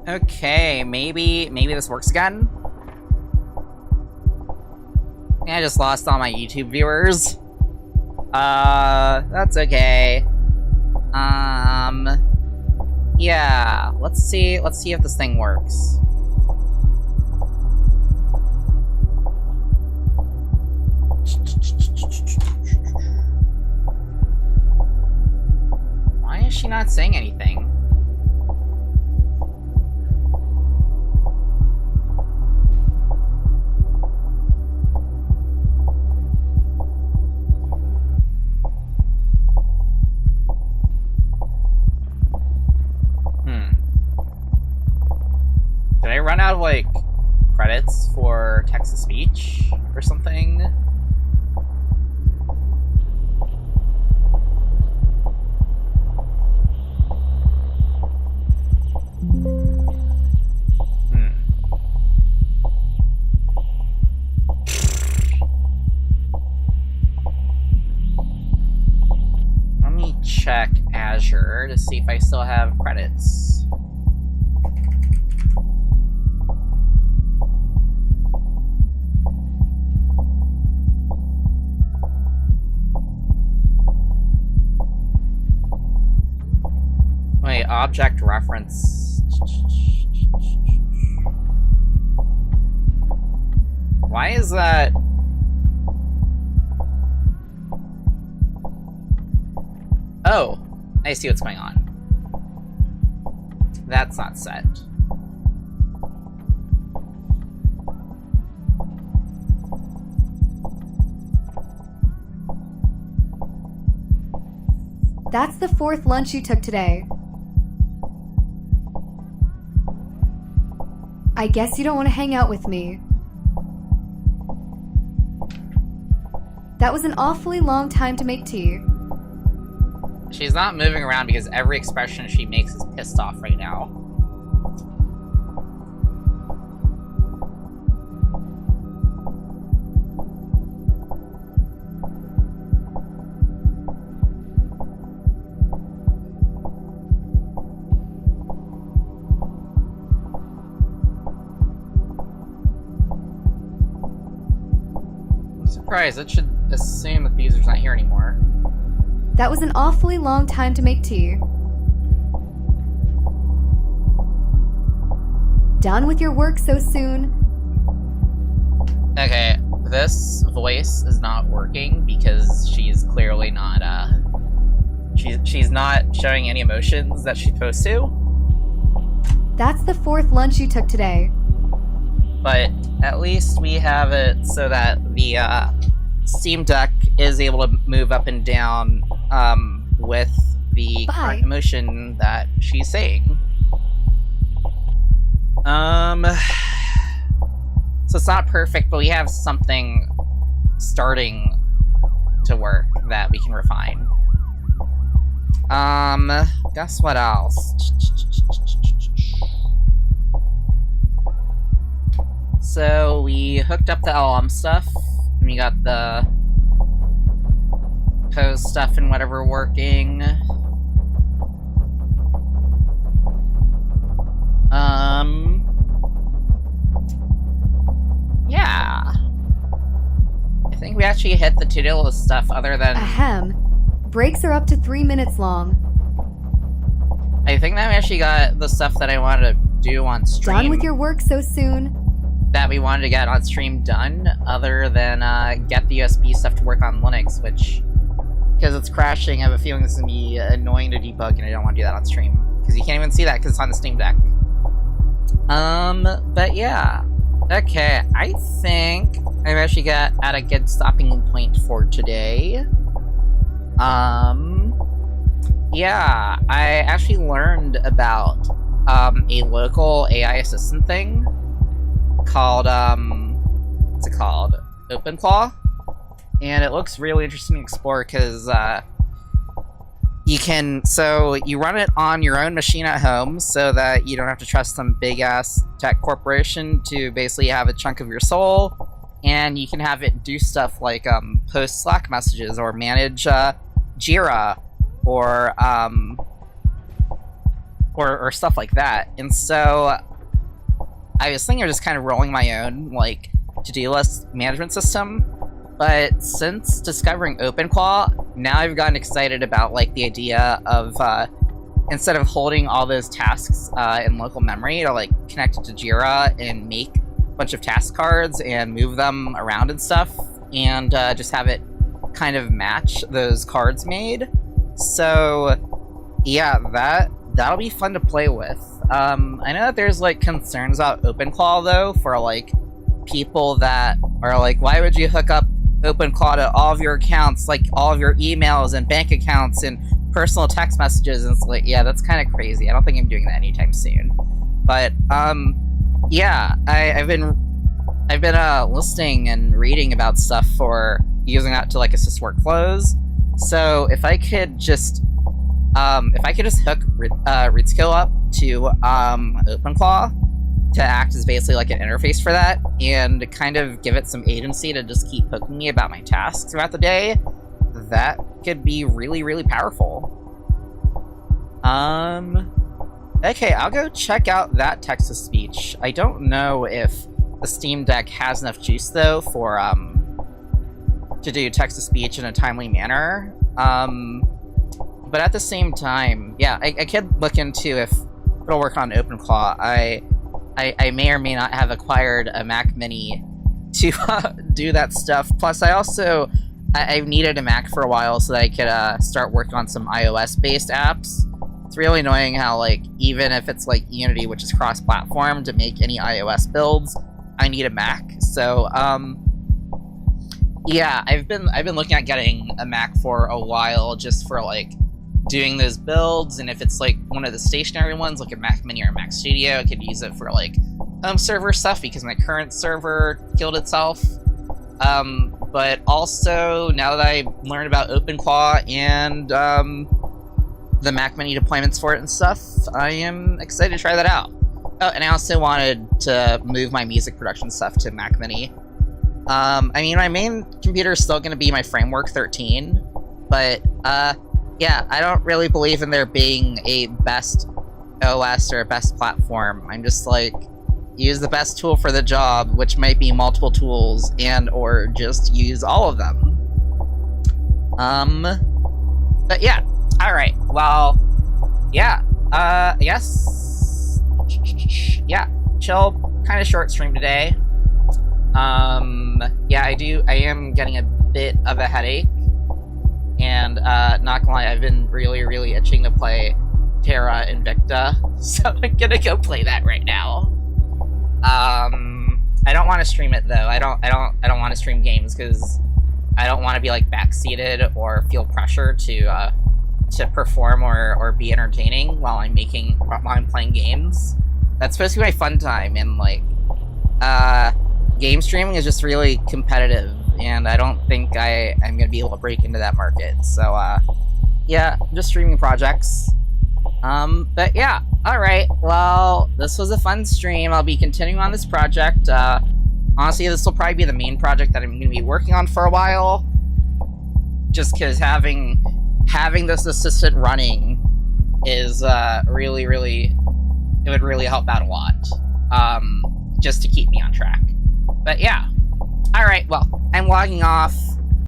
Okay, maybe this works again? I just lost all my YouTube viewers. That's okay. Yeah, let's see if this thing works. Why is she not saying anything? Did I run out of, like, credits for text-to-speech or something? Let me check Azure to see if I still have credits. Wait, object reference. Why is that? Oh, I see what's going on. That's not set. That's the 4th lunch you took today. I guess you don't want to hang out with me. That was an awfully long time to make tea. She's not moving around because every expression she makes is pissed off right now. Surprise, it should assume that the user's not here anymore. That was an awfully long time to make tea. Done with your work so soon? Okay, this voice is not working because she's clearly not, she's not showing any emotions that she's supposed to. That's the 4th lunch you took today. But at least we have it so that the Steam Deck is able to move up and down with the current emotion that she's saying. So it's not perfect, but we have something starting to work that we can refine. Guess what else? So we hooked up the LLM stuff, and we got the pose stuff and whatever working. Yeah. I think we actually hit the to-do list stuff other than... Ahem. Breaks are up to 3 minutes long. I think that we actually got the stuff that I wanted to do on stream. Done with your work so soon? That we wanted to get on stream done, other than get the USB stuff to work on Linux, which, because it's crashing, I have a feeling this is going to be annoying to debug, and I don't want to do that on stream. Because you can't even see that because it's on the Steam Deck. But yeah. Okay, I think I've actually got at a good stopping point for today. Yeah, I actually learned about, a local AI assistant thing called, what's it called? OpenClaw? And it looks really interesting to explore because, you can, so you run it on your own machine at home so that you don't have to trust some big-ass tech corporation to basically have a chunk of your soul, and you can have it do stuff like, post Slack messages or manage, Jira, or, or stuff like that. And so I was thinking of just kind of rolling my own, like, to-do list management system. But since discovering OpenClaw, now I've gotten excited about, like, the idea of, instead of holding all those tasks in local memory, to, like, connect it to Jira and make a bunch of task cards and move them around and stuff, and just have it kind of match those cards made. So, yeah, that'll be fun to play with. I know that there's, like, concerns about OpenClaw, though, for, like, people that are like, why would you hook up OpenClaw to all of your accounts, like, all of your emails and bank accounts and personal text messages? And it's like, yeah, that's kind of crazy. I don't think I'm doing that anytime soon. But, yeah, I've been listening and reading about stuff for using that to, like, assist workflows. So if I could just hook Rootskill up to OpenClaw to act as basically like an interface for that, and kind of give it some agency to just keep hooking me about my tasks throughout the day, that could be really, really powerful. Okay, I'll go check out that text-to-speech. I don't know if the Steam Deck has enough juice, though, for, to do text-to-speech in a timely manner. But at the same time, yeah, I could look into if it'll work on OpenClaw. I may or may not have acquired a Mac Mini to do that stuff. Plus, I've needed a Mac for a while so that I could start working on some iOS-based apps. It's really annoying how, like, even if it's like Unity, which is cross-platform, to make any iOS builds, I need a Mac. So, yeah, I've been looking at getting a Mac for a while, just for, like, doing those builds, and if it's like one of the stationary ones, like a Mac Mini or a Mac Studio, I could use it for like home server stuff because my current server killed itself. But also, now that I've learned about OpenClaw and the Mac Mini deployments for it and stuff, I am excited to try that out. Oh, and I also wanted to move my music production stuff to Mac Mini. I mean, my main computer is still going to be my Framework 13, but yeah, I don't really believe in there being a best OS or a best platform. I'm just like, use the best tool for the job, which might be multiple tools, and or just use all of them. But yeah, alright, well, yeah, I guess, yeah, chill, kind of short stream today. Yeah, I am getting a bit of a headache. And, not gonna lie, I've been really, really itching to play Terra Invicta, so I'm gonna go play that right now. I don't want to stream it, though. I don't want to stream games, because I don't want to be, like, backseated or feel pressure to perform or be entertaining while I'm playing games. That's supposed to be my fun time, and, like, game streaming is just really competitive, and I don't think I'm going to be able to break into that market. So, yeah, just streaming projects. But yeah, alright, well, this was a fun stream. I'll be continuing on this project. Honestly, this will probably be the main project that I'm going to be working on for a while. Just because having this assistant running is, really, really, it would really help out a lot. Just to keep me on track. But yeah. Alright, well, I'm logging off.